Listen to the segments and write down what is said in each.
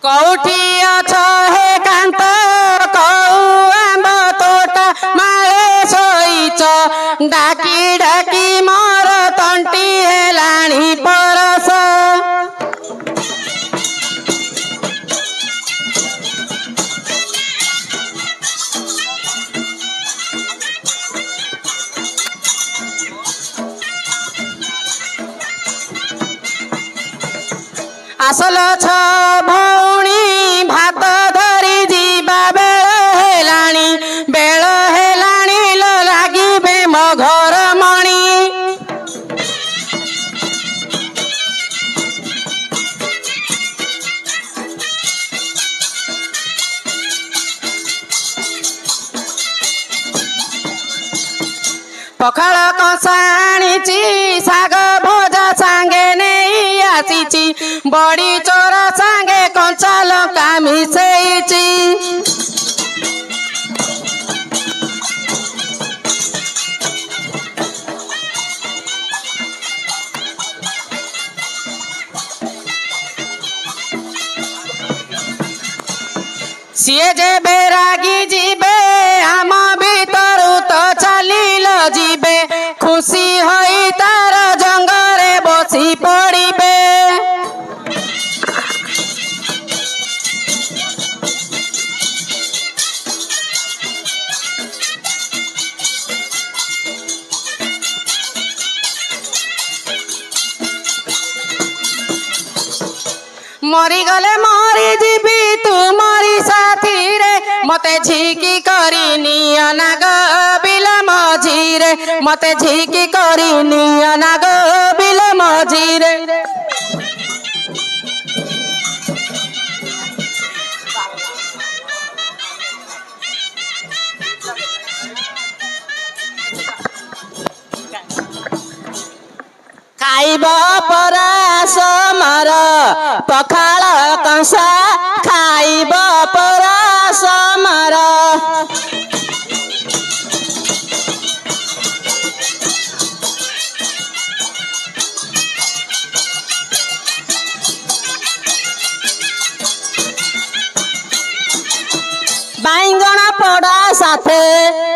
कौठी अछ हे कांत कौ आंब तोटा माळे सोईच डाकी डाकी मोर तंटी हेलाणी परस आसल छ भौणी भात धरी जीवा बेल हेलाणी लो लागिबे मो घर मणि पखाल कषा आनीची साग भोजा सांगे नहीं आसीची बड़ी चोर सांगे कंचा लंका मिसेईची सीए जे बेरागी जीबे आम भीतरु तो चलिल जीबे खुशी होई तार जंगरे बसी पड़िबे मरी गले मरी जीवी तू मरी साथी रे मते झिकी करी नियना गो बिल मझिरे मते झिकी करी नियना गो बिल मझिरे खाइब परास मर पखाल कंसा खाइब परास मर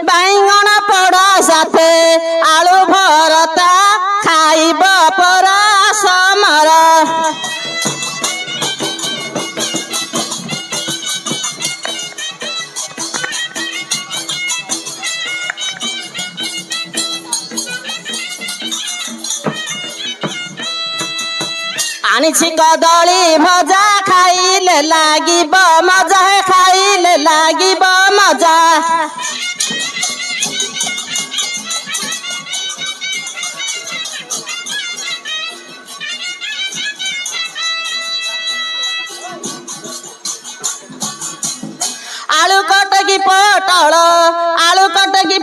बैंगण पड़ा साथे आलू भरता खाइब परास मर आनिछि कदली भजा खाइले लागिब मजा खाइले लागिब मजा आलू कटकी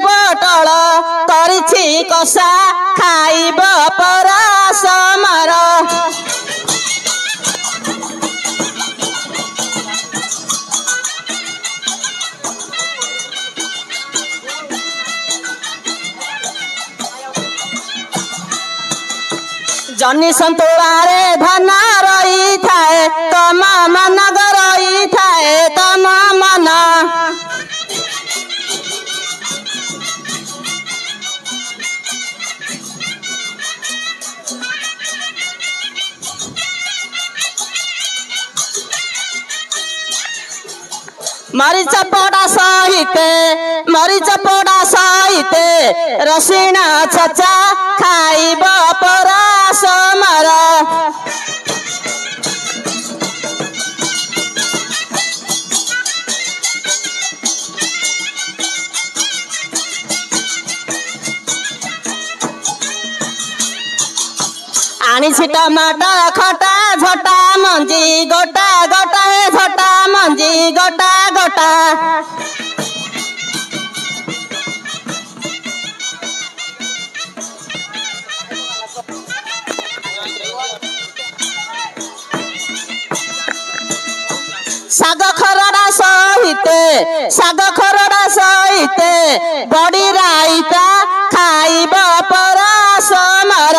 पटल करिछि कषा खाइब परास मर जनी संतुलारे धना रही थाए तम मन रही थाए तम मन मरीच पड़ा सहिते रसिण छचा खाइब परास मर आनिछि टमाटर खटा झटा मंजी गोटा गोटा झटा मंजी गोटा गोटा साग खरड़ा सहिते बड़ी राइता खाइब परास मर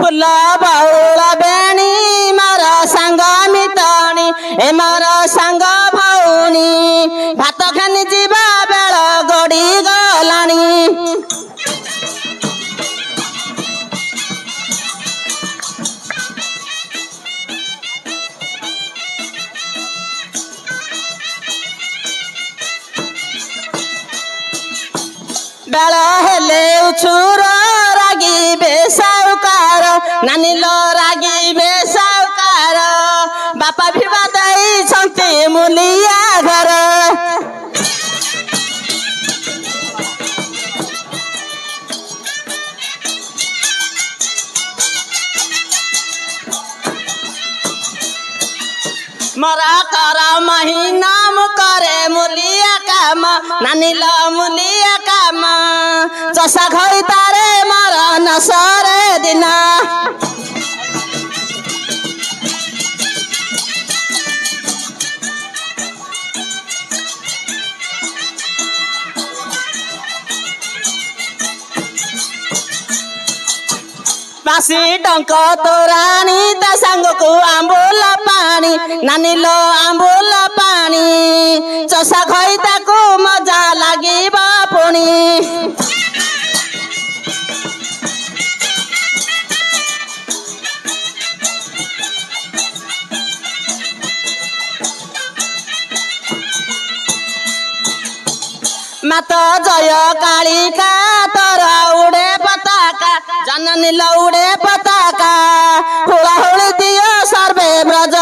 फुल बहुल बेणी मोर सांग मितणी ए मोर सांग भौणी भात खानी जीवा बेल गड़ी गलानी बेल हेले उछुर रागी बेसाउकार नानी लो रागी बेसाउकार बापा भी बादाई छंती मुलिया घर मरा कर महीना करे मुलिया काम नानी लो मुलिया काम चषा घई तारे मर नसरे दिन बासी टंक तोरानी ता सांग को आंबुल पानी नानी लो आंबुल पानी चषा खई ताको मजा लागिबा पुणी मत जय कालिका तर उड़े पताका जननी लौड़े पताका हुड़ा हुड़ी दियो सर्वे ब्रज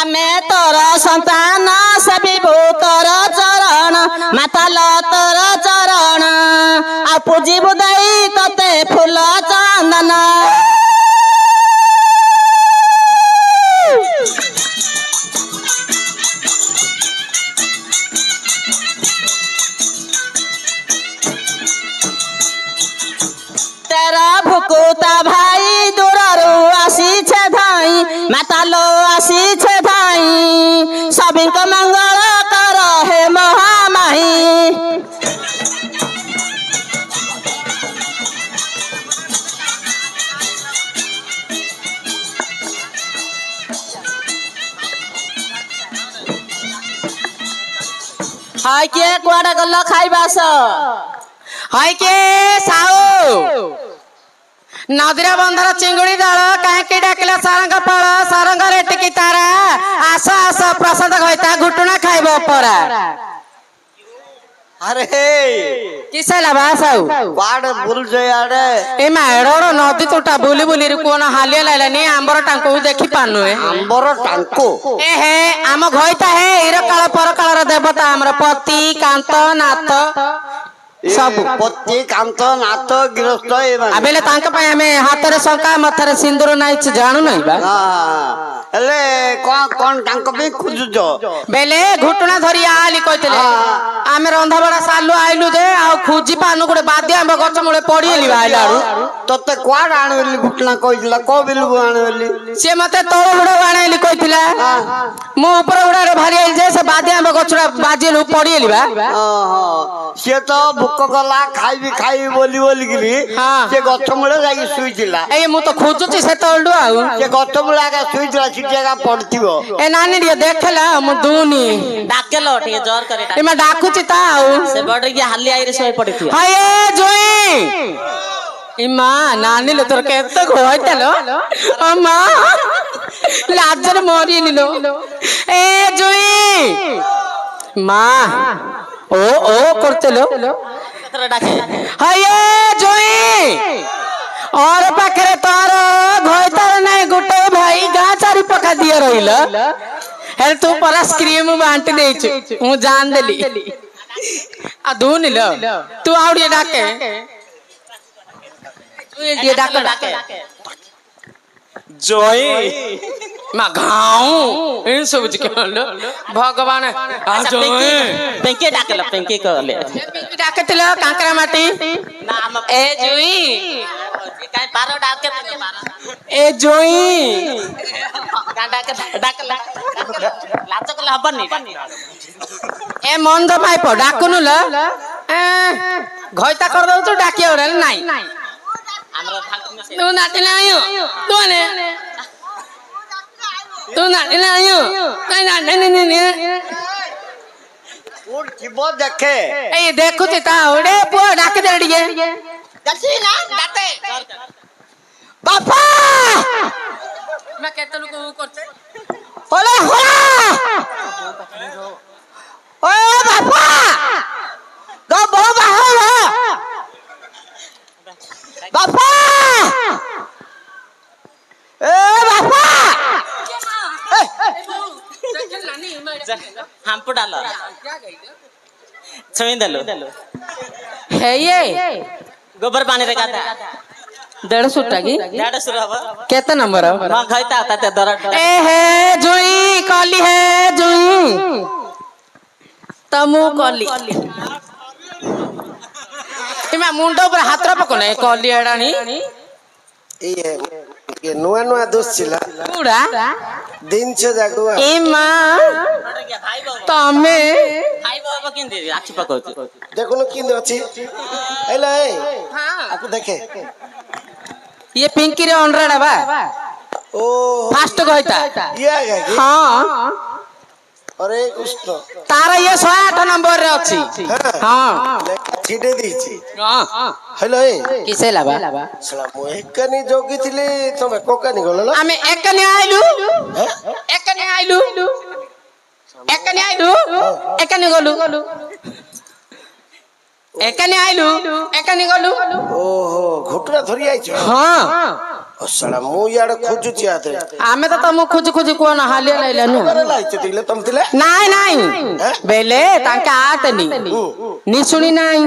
आमे तोर संतान सेबिबु तोर चरण माताल तोर चरण आ पूजिबु दई तते फूल चंदन तेरा भुकुता भाई दूररू आसी छे धाई मातालो आसी छे धाई सभी को मंगल कर हे महामाही हाय के कुआडा गल्ला खाइबास हाय के साऊ नदीरा बंधर चिंगुड़ी दल कहीं डाकिला सारंग फल सारंग रेटिकी तारा आस आस प्रसाद खैता घुटुना खाइब परा अरे किसे लाभा साऊ बाड़ बुल जयाड़े ए माड़ो नदी तोटा बुली बुली कोन हालिया लाइलानी आंबर टांको देखि पानु ए आंबर टांको ए हे आम घइता हे इर काल पर कालर देवता हमर पति कांत नाथ सब पति कांत नाथ गृहस्थ अबेले तांक पय हमें हाथ रे शंका मथरे सिंदूर नाइ जानू नहीं बा हेले कोन टांक पे खुजुज बेले घुटना धरी आली कहतले आमे रंधा बड़ा सालु आइलु दे आ खुजी पानु गुडे बादे हम गछ मुळे पड़ीली आइलारू तते क्वाड आनवेली घुटना कहिला को बिलु आनवेली से मते तोळ गुडे आनैली कहितला मु ऊपर गुडे भारी आइल जे से बादे हम गछड़ा बाजेलु पड़ीली बा से तो भुक गला खाइबी बोली बोली गिरी से गछ मुळे जाई सुइतिला ए मु तो खोजुची से तोळडु आउ से गछ मुळे आगे सुइतिला छिटियागा पड़तिबो ए नानी रे देखला मु दूनी डाकेलो ठीक जोर करे ए मैं डाकुची ता आउ से बड़ के हाली आइरे सोय पड़िथि हाय जोई इमा नानी लो तोर केते घोइतलो अम्मा लाजर मोरी निलो ए जोई मां ओ करतेलो डाके हाय जोई और पाखरे तोर घोइतर नहीं गुटे भाई गा चारि पका दिया रहिल हेल तू पर स्क्रीम बांट देछ मु जान देली आ दून लो तू आउडी डाके तू ये डाके जोई मा गाऊ इन सब के भगवान आ जोई पेंके डाकेलो पेंके कहले डाके तलो कांकरा माटी नाम ए जोई କାଇଁ ପାର ଡାକେ ପାର ଏ ଜୋଇଁ ଡାକେ ଡାକଲା ଲାଜ କଲେ ହବନି ଏ ମନ୍ଦ ମାଇପ ଡାକୁନୁ ଲ ଘଇତା କରିଦଉଛୁ ଡାକିଆ ଉଡା ନାଇଁ ଆମର ତୁ ନାଟିଲେ ଆୟୁ ତୁ ନେ ତୁ ନାଟିଲେ ଆୟୁ କାଇଁ ନାଟିନି କୋଉଠି ଥିବ ଦେଖେ ଏଇ ଦେଖୁଛି ତା ଉଡେ ପୁଅ ଡାକି ଦେ ଟିକେ ବାପା मैं कहते लोग वो करते ओले होला ओए बापा गो बो बाहर बापा ए बापा हमपु डालो छुई देलो है ये गोबर पानी रे गाता 150 टाकी 150 हबो केते नंबर म खैता ताते दर ए हे जुई कली है जुई तमु कली इमा मुंडो पर हाथ पकोने कली एडानी ये नुआ नुआ दोस्त छिला पूरा दिन छ जागु ए मां तमे भाई बाबा किंदी आछि पकोछ देखो न किंद अछि एला ए हां आकु देखे ये पिंकी रे ऑनरेड बा ओ फास्ट कहता ये आ गया कि हां अरे कृष्ण तारा ये 108 नंबर रे अछि हां छिटे दीछि हां हेलो ए किसे लाबा सला मो एकनी जोगी थिले तमे कोकानी गलो आमे एकने आइलु एकने गलु एकने आइलु एकने गलु ओहो घुटरा धरि आइछ हां ओ सला मो याड खोजु छि आते आमे तो तुम खुज खुज कोन हालिया लैलनु करे लाइछ दिले तुम थिले नाई नाई बेले तांका आतनी निसुनी नाई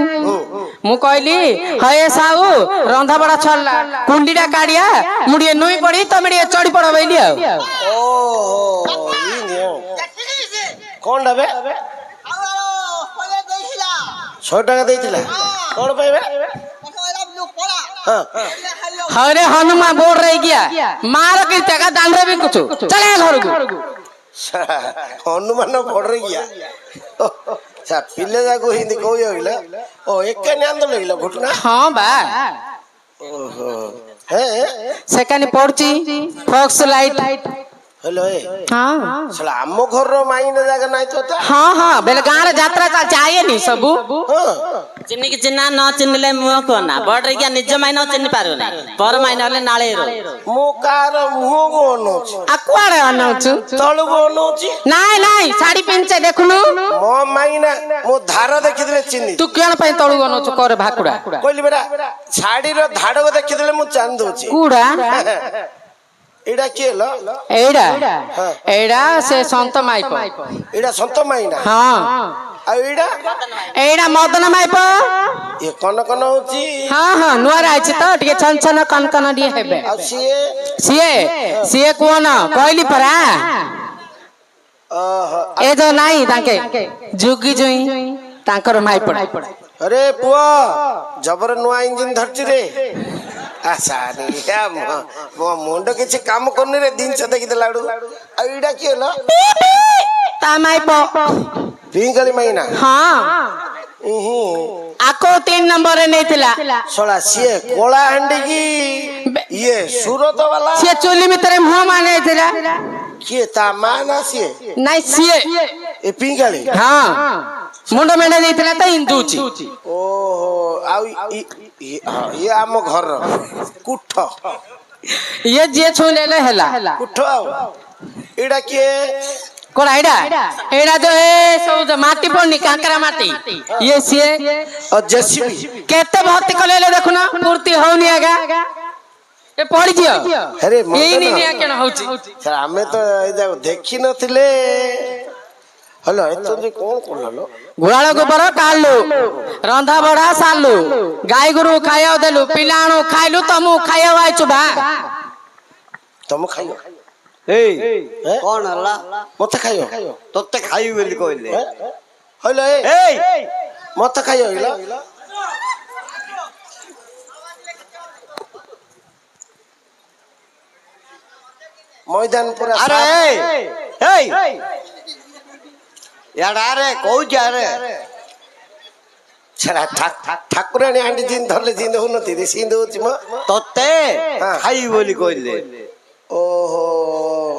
मु कहली हये साऊ रंधा बड़ा छल्ला कुंडीडा काडिया मुडिए नुई पड़ी तमेडिए चढ़ी पड़ बैली ओहो ई ने कोन डबे 100 টাকা দেইছিলা কোন পাইবে हरे हनुमान बोल रही गया मार की जगह दांडे भी कुछ चले घर को हनुमान पड़ रही गया सा पिले जाको हिंदी कोई होइला ओ एक ने आंदो लगिला घटना हां बा ओहो हे सेकंड पड़ची फॉक्स लाइट हेलो ए हां सला हमो घर रो माइने जागा नाइ तो हां हां बेले गां रे यात्रा चल चाहिए नी सबु हां चिन्नी की चिन्ना न चिन्नले मुह कोना बड़ रे निज माइना चिन्नी पारो ना पर माइना हले नाळे रो मो कार मुह गोनो अक्वारे अनौचु तळु गोनो छि नाई नाई साड़ी पिनचे देखुनु मो माइना मो धार देखिदिले चिन्नी तू केन पई तळु गनौचु करे भाकुड़ा कोइली बेटा छाड़ी रो धाडो देखिदिले मु चांद होछि कुड़ा एडा के ल एडा से संत माइप एडा संत माइना हां आ एडा मदन माइप ये कोन कोन होछि हां हां नुआर आइछ त टिके छन छन कन कन दिए हेबे आ सिए कोन कहली परा ए जो नाही ताके जुगी जोई तांकर माइप अरे पुआ जबर नुआ इंजन धरछि रे आशा नहीं है मो मुंड किछि काम करने रे दिन से देखि देलाडू आ इडा के ल ता माइप पिंगली माइना हां आको 3 नंबर रे नैथिला सोला सिए कोला हंडी की ये सूरत वाला से चोली मितरे मुंह माने थिला के ता माना सिए नाही सिए ए पिंगली हां मुंड मेंडे देथिला त हिंदूची ओहो आ ये आम घर कुठ ये जे छुलेले हला कुठ एडा के कोन एडा जो ए सब माटी पड़नी कांकरा माटी ये सिए और जेसीबी केते भर्ती कलेले देखुना पूर्ति होनी आगा ए पड़ी जियो अरे यही नहीं केन होची सर हमें तो ए जा देखि नथिले हेलो एतो जे कोन कोनलो गुराळ गोबर कालु रंधा बड़ा सालु गाय गुरु खाया देलु पिलाणु खाइलु तमु खाया आइछु बा तुम खाइयो ए कोन हल्ला मते खाइयो तोते खाई बोली कहले हेलो ए मते खाइयो हिला ମଇଦାନ ପୁରା ଆରେ ସାଫ। ଏଇ ଇଆଡେ ଆରେ କହୁଛି ଆରେ ଛେଡ଼ା ଠାକୁରାଣୀ ଆଣ୍ଟି ଯେମିତି ଧରିଲେ ଯେମିତି ହଉନଥିବେ ସେମିତି ହଉଛି ମ। ତତେ ଖାଇ ବୋଲି କହିଲେ। ଓହୋ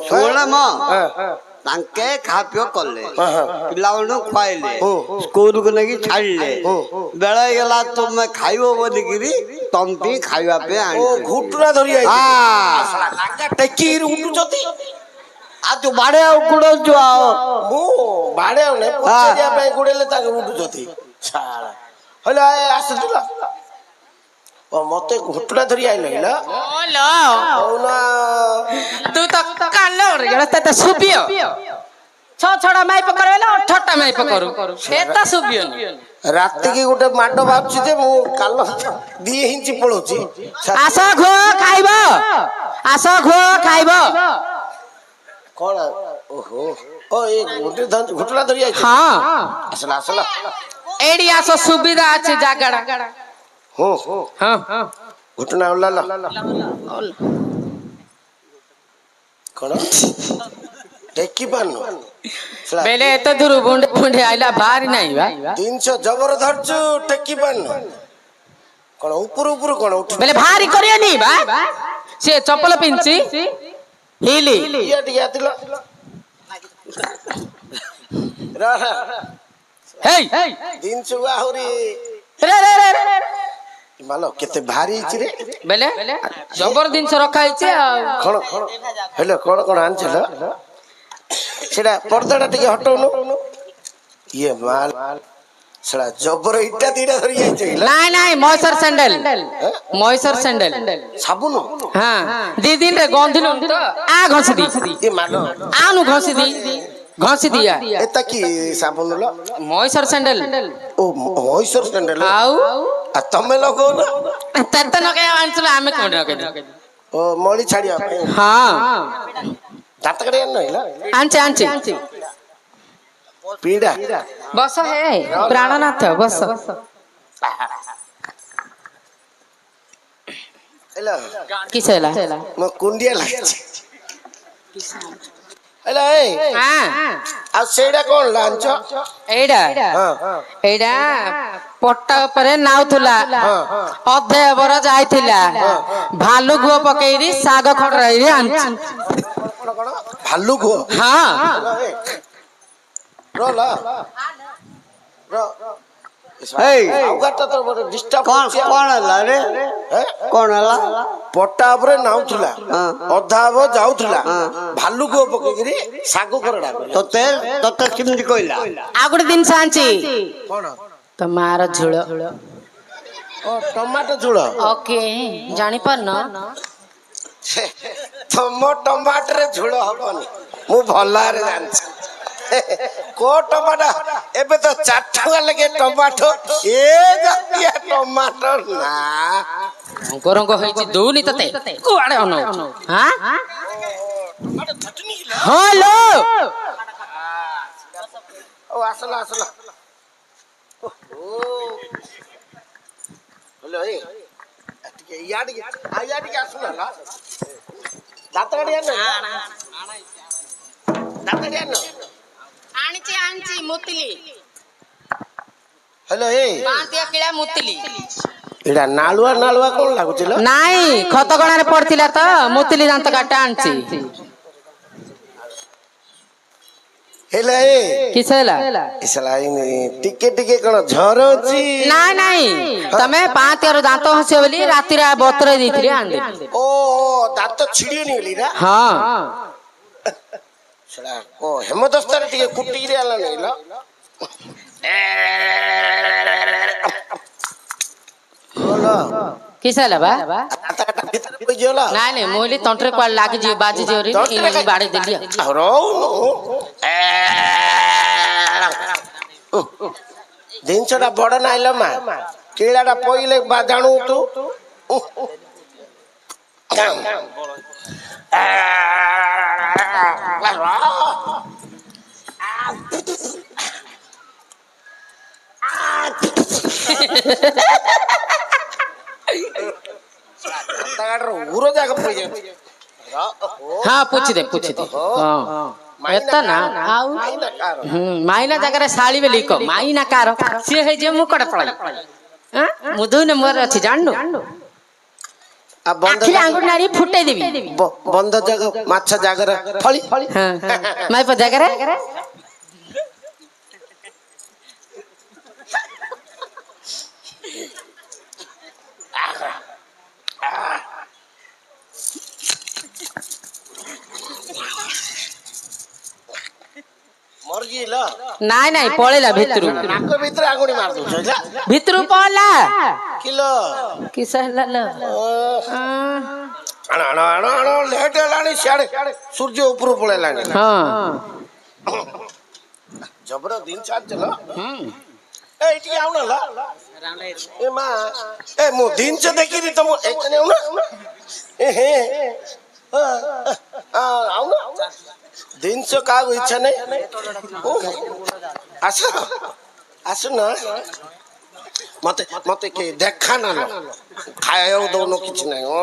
ଶୁଣ ମ ହଁ, ତାଙ୍କେ ଖା ପିଅ କଲେ ହଁ, ହଁ। ପିଲାମାନଙ୍କୁ ଖୁଆଇଲେ ହୁଁ। ସ୍କୁଲକୁ ନେଇକି ଛାଡ଼ିଲେ ହୁଁ। ବେଳ ହେଇଗଲା ତୁମେ ଖାଇବ ବୋଲିକିରି ତମପି ଖାଇବା ପାଇଁ ଓ ଆଣିଥିଲେ। ଘୁଟୁରା ଧରି ହଁ। ଟେକିରି ଉଠୁଛନ୍ତି। ଆଉ ତୁ ବାଡେ ଆଉ କୁଡଉଛୁ ଆଉ ମୁଁ ବାଡେଉ ନାହିଁ ପଚାରିବା ପାଇଁ ଗୋଡେଇଲେ ତାଙ୍କେ ଉଠୁଛନ୍ତି। ଛାଡ ହେଲେ ଆସୁଥିଲ ମତେ ଘୁଟୁରା ଧରି ଆଇଲ କିଲ ଓଲୋ କହୁନା ତୁ ତ କାଲ ତତେ ଶୁଭିବ ଛଅ ମାଇପ କରିବେଲେ 18ଟା ମାଇପ କରୁ ଏଟା ଶୁଭିବନି। ରାତିକି ଗୋଟେ ମାଡ ବାହାରୁଛି ଯେ ମୁଁ କାଲ 2 ଇଞ୍ଚ ପଳଉଛି। ଆସ ଘୁଅ ଖାଇବ ଆସ ଘୁଅ ଖାଇବ। କଣ ଓହୋ ଓ ଏ ଘୁଟୁରା ଧରି ଆଇଛ। ହଁ ଆସିଲା ଆସିଲା ଏଇଠି ଆସ ସୁବିଧା ଅଛି ଜାଗାଟା। ହଁ ହଁ ଘୁଟୁଣା ଓହ୍ଲାଲ କଣ ଟେକି ପାରୁନ ବେଲେ ଏତେ ଦୂର ବୁଣ୍ଡେ ବୁଣ୍ଡେ ଆଇଲା ଭାରି ନାହିଁ ବା। ଜିନିଷ ଜବର ଧରିଛୁ ଟେକି ପାରୁନ କଣ ଉପରୁ ଉପରୁ କଣ ଉଠି ବେଲେ ଭାରି କରିବନି ବା ସେ ଚପଲ ପିନ୍ଧଛି ହିଲି ଇଏ ଟିକେ ଆସିଲ ହେଇ ଜିନିଷ ଆହୁରି ରେ ରେ ରେ ରେ ମାଲ କେତେ ଭାରି ହେଇଛି ରେ। ବେଲେ ଜବର ଜିନିଷ ରଖା ହେଇଛି ଆଉ କଣ ହେଲେ କଣ କଣ ଆଣିଛ ସେଟା ପର୍ଦାଟା ଟିକେ ହଟଉନୁ ଇଏ ମାଲ ସେଟା ଜବର ଇଟା 2ଟା ଧରି ଯାଇଛ ନାଇଁ ନାଇଁ ମହେଶ୍ୱର ସ୍ୟାଣ୍ଡେଲ ମହେଶ୍ୱର ସ୍ୟାଣ୍ଡେଲ ସାବୁନ ହଁ 2 ଦିନରେ ଗନ୍ଧିଲୁ ତ ଆ ଘଷି ଦି ଏ ମାଲ ଆନୁ ଘଷି ଦିଆ ଏତା କି ସାବୁନ ଲ ମହେଶ୍ୱର ସ୍ୟାଣ୍ଡେଲ ଓ ମହେଶ୍ୱର ସ୍ୟାଣ୍ଡେଲ ଆଉ ତମେ ଲଗଉନ ତେତେ ନକେଇ ଆଣିଥିଲୁ ଆମେ କୋଉଠି ନକେଇ ଓ ମଳି ଛାଡିବା ପାଇଁ ହଁ ଦାନ୍ତ କାଢି ଆଣିନ ଆଣିଛି ପିଡା ବସ ହେ ପ୍ରାଣନାଥ ବସ। ହେଲା କିସ ହେଲା ମୋ କୁଣ୍ଡିଆ ଲାଗିଛି ହେଲା ଆଉ ସେଇଟା କଣ ଲାଞ୍ଚ ଏଇଟା ଏଇଟା ପଟା ଉପରେ ନାଉଥିଲା ଅଧେ ବର ଯାଇଥିଲା ଭାଲୁ ଗୁଅ ପକେଇରି ଶାଗ ଖଡରାଇରେ ଆଣିଛି। କଣ ଭାଲୁ କୁହ ହଁ ଏଇ ଡିଷ୍ଟର୍ବ କଣ କଣ ହେଲା ରେ କଣ ହେଲା ପଟା ଉପରେ ନାଉଥିଲା ଅଧା ହବ ଯାଉଥିଲା ଭାଲୁ କୁହ ପକେଇକିରି ଶାଗ ଖରଡା ତତେ ତତେ କେମିତି କହିଲା ଆଉ ଗୋଟେ ଜିନିଷ ଆଣିଛି କଣ ତ ମାର ଝୁଳ ଓ ଟମାଟୋ ଝୋଳ ଓକେ ଜାଣିପାରୁନ ତମ ଟମାଟୋରେ ଝୋଳ ହବନି ମୁଁ ଭଲରେ ଜାଣିଛି କୋ ଟମାଟୋ ଏବେ ତ 4 ଟଙ୍କା ଲେଖେ ଟମାଟୋ ଏ ଜାତିଆ ଟମାଟୋ ନା ରଙ୍ଗ ହେଇଛି ଦଉନି ତତେ କୁଆଡେ ଅନଉଛୁ ହଁ ଲୋ ଓ ଆସିଲା ହ୍ୟାଲୋ ଟିକେ ଇଆଡ଼ିକି ଆସୁନା ଦାନ୍ତ କାଢି ଆଣିନ ଆଣିଛି ମୁତିଲି ହ୍ୟାଲୋ ପାଞ୍ଚ କିଳା ମୁତିଲି ଏଇଟା ନାଳୁଆ କଣ ଲାଗୁଛି ନାଇଁ ଖତଗଣାରେ ପଡିଥିଲା ତ ମୁତିଲି ଦାନ୍ତ କାଟା ଆଣିଛି। ହେଲା କିସ ହେଲା ଟିକେ ଟିକେ କଣ ଝରଉଛି ନାଇଁ ତମେ 5 ଦାନ୍ତ ହସିବ ବୋଲି ରାତିରେ ବତୁରେଇ ଦେଇଥିଲି ଆଣିଦେଲି। ଓ ଦାନ୍ତ ଛିଡିବନି ବୋଲି ନା ହଁ ସେଟା ହେମଦସ୍ତାରେ ଟିକେ କୁଟିକିରି ଆଣିଲା ନାଇଁ କିସ ହେଲା ବା ନାଇଁ ମୁଁ ହେଲି ତଣ୍ଟରେ କୁଆଡେ ଲାଗିଯିବ ବାଜିଯିବ ବାଡେଇ ଦେଲି ଜିନିଷ ଟା ବଡ ନାଇଁଲ ମା କିଳା ଟା ପଇଲେ ଜାଣୁ ତୁ ଉର ଯାକ ପଇଯାଉଛି हाँ पूछ दे हाँ एता ना आउ माइना जगह शाली बेली को माइना कार से है जे मुकड़ पड़ाई हां मुदु ने मोर अछि जाननु आ बंद आखिर आंगुर नारी फुटे देबी बंद जगह माछ जागर फली हां माय पर जगह मर गेला नाई नाई पळेला भितरू नाक भीतर आंगुरी मार दो जा भितरू पळला किलो किसला ल अण अण अण अण लेट लाणी साडे सूर्य ऊपर पळेलाणी हां जबर दिन चार चलो ए इटी आउना ला ए मा ए मु दिन से देखी री तुम एकने आउना ए हे आउना दिन से का इच्छा नहीं आस आस ना मते मते के देखा ना लो खायो दोनों किछ नहीं ओ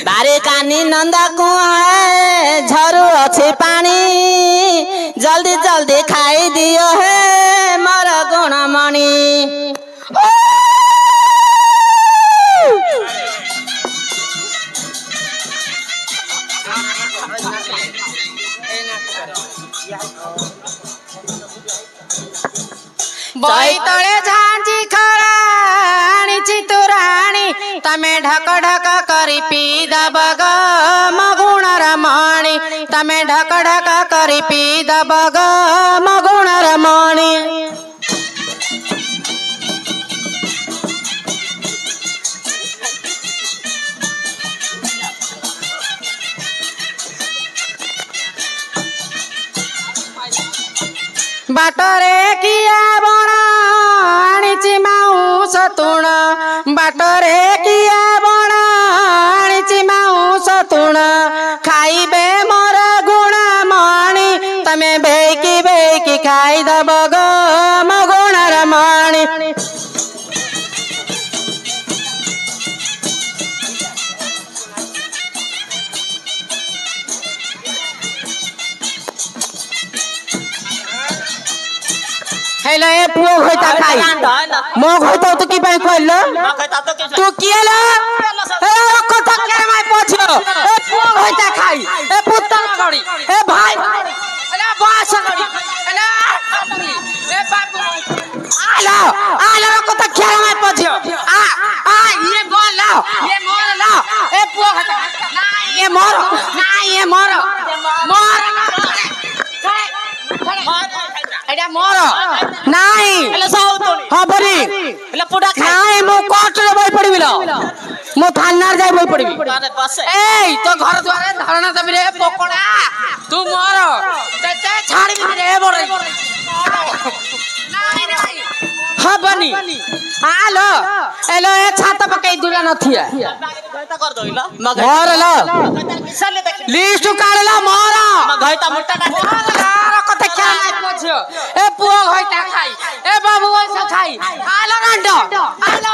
बारे कानी नंदा कुआं झरू अच्छे पानी जल्दी जल्दी खाई दियो है मोर गुणमणि बई तळे झांजी खळाणी चितुराणी तमे ढक ढक करी पी दबग मगुण रमणी तमे ढक ढक करी पी दबग मगुण रमणी बाटरे किया बणाणीची माऊस तुण बाटरे किया बणाणीची माऊस तुण खाइबे मोर गुणमणि तमे बेकी बेकी खाई दब ग मगुण रमणी हेलो ए पुओ होइता खाई मग होइता तो की बाई कहल तू किएला ए कथा के माय पछो ए पुओ होइता खाई ए पुत्तर गड़ी ए भाई अला बास गड़ी अला ए बाबू आला कथा के माय पछो आ ये बोल ला ये मोर ला ए पुओ होइता ना ये मोर एडा मोर नाही एला साउतोनी हबरी एला पुडा खाई नाही मो कोर्ट रे बई पड़िबिलो मो थानार जाई बई पड़िबी अरे बस ए तो घर द्वारे धारणा दबी रे पकोड़ा तू मोर ते छाड़बी रे बड़ नाही नाही हबनी आलो एलो ए छाता पकई दुला नथिया गयता कर दोइला मोर लो लिस्ट काढला मोर गयता मोटा कथा क्या पूछो ए पुओ होइता खाई ए बाबू ऐसा खाई आलो रंडो आलो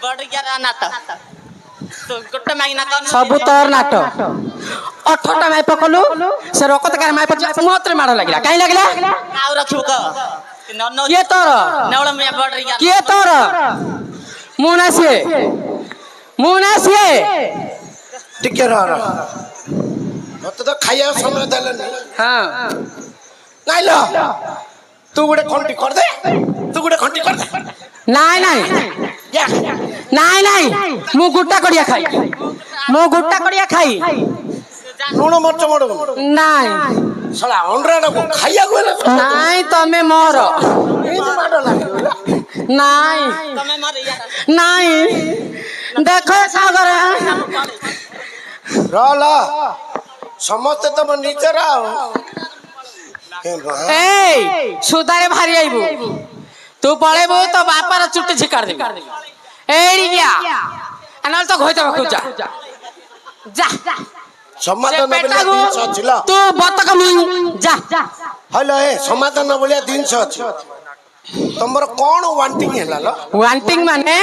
बढ़ गया नाटक तो गोटे माइना कर सब तोर नाटक 18टा माय पकलु से रकत कार माय पच मोत्र मार लागला काई लागला आउ रखियो क ये तोर नवळ में बढ़ गया के तोर मुनासिए टिके रह मत तो खाया समय देले नहीं हां नहीं लो तू गुडे खंटी कर दे नाही मु गुट्टा कड़िया खाई लूण मरच मोड़ नाही साला अंडराडा को खाया गला नाही तमे मोर माड लागला नाही तमे मर यार नाही देखो सागर रहला समस्त तुम नीचे रहो ए सुदारे भारी आइबू तू पळेबू तो बापार चुट्टी झिकार दे एड़ी गया अनल तो घोइता बखुजा ଯା ସମାଧାନ ଭଳିଆ ବେଟାକୁ ଜିନିଷ ଅଛି ଲ ତୁ ବତକ ମୁଇଁ ଯା ହଇଲ ଏ ସମାଧାନ ଭଳିଆ ଜିନିଷ ଅଛି ତମର କଣ ୱାଣ୍ଟିଂ ହେଲା ଲ ୱାଣ୍ଟିଂ ମାନେ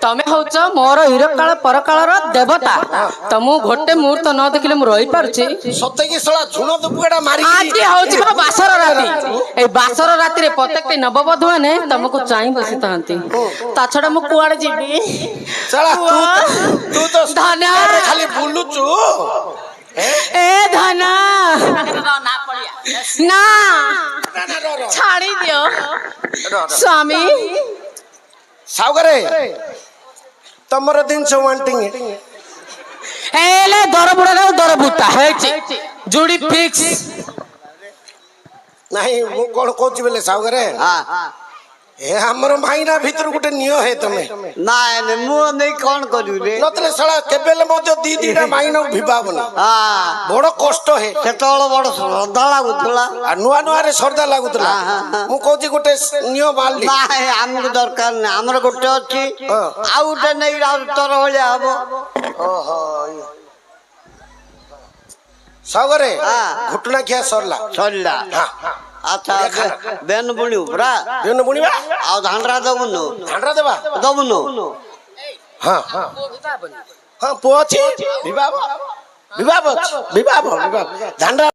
ତମେ ହଉଛ ମୋର ହିରକାଳ ପରକାଳର ଦେବତା ତମକୁ ଗୋଟେ ମୁହୂର୍ତ୍ତ ନ ଦେଖିଲେ ମୁଁ ରହିପାରୁଛି ସତେ କି ଶଳା ଝୁଣ ଦୁପୁଟା ମାରି ଆଜି ହଉଛି ମୋ ବାସର ରାତି ଏଇ ବାସର ରାତିରେ ପ୍ରତ୍ୟେକଟି ନବବଧୂ ମାନେ ତମକୁ ଚାହିଁ ବସିଥାନ୍ତି ତା ଛଡା ମୁଁ କୁଆଡେ ଯିବି ଶଳା ତୁ ତ ଧନ ଖାଲି ବୁଲୁଛୁ ଏ ଧନ ନା ଛାଡି ଦିଅ ସ୍ୱାମୀ ସାଉଗରେ ତମର ଜିନିଷ ୱାଣ୍ଟିଂ ଏଲେ ଦର ବୁଡା ଦର ବୁଟା ହେଇଛି ଜୁଡି ଫିକ୍ସ ନାହିଁ ମୁଁ କଣ କହୁଛି ବେଲେ ସାଉଗରେ ଏ ଆମର ଭାଇନା ଭିତରୁ ଗୋଟେ ନିଅ ହେ ତମେ ନାଇଁ ନାଇଁ ମୁଁ ନେଇ କଣ କରିବି ରେ ନଥିଲେ ଶଳା କେବେଲେ ମଧ୍ୟ ଦିଟା ଭାଇନାକୁ ଭିବାବନି ବଡ କଷ୍ଟ ହେ ସେତେବେଳେ ବଡ ଶ୍ରଦ୍ଧା ଲାଗୁଥିଲା ଆଉ ନୂଆ ନୂଆରେ ଶ୍ରଦ୍ଧା ଲାଗୁଥିଲା ମୁଁ କହୁଛି ଗୋଟେ ନିଅ ମାରିଲି ନାଇଁ ଆମକୁ ଦରକାର ନାହିଁ ଆମର ଗୋଟେ ଅଛି ଆଉ ଗୋଟେ ନେଇ ତୋର ଭଳିଆ ହବ ସାଉଗରେ ଘୁଟଣା ଖିଆ ସରିଲା ସରିଲା ଆଚ୍ଛା ବେନ ବୁଣିବୁ ପୁରା ବେନ ବୁଣିବା ଆଉ ଧାଣ୍ଡରା ଦବୁନୁ ଧାଣ୍ଡରା ଦେବା ଦବୁନୁ ହଁ ହଁ ପୁଅ ଅଛି ବିବାହ ବିବାହ ଅଛି ବିବାହ ଧାଣ୍ଡରା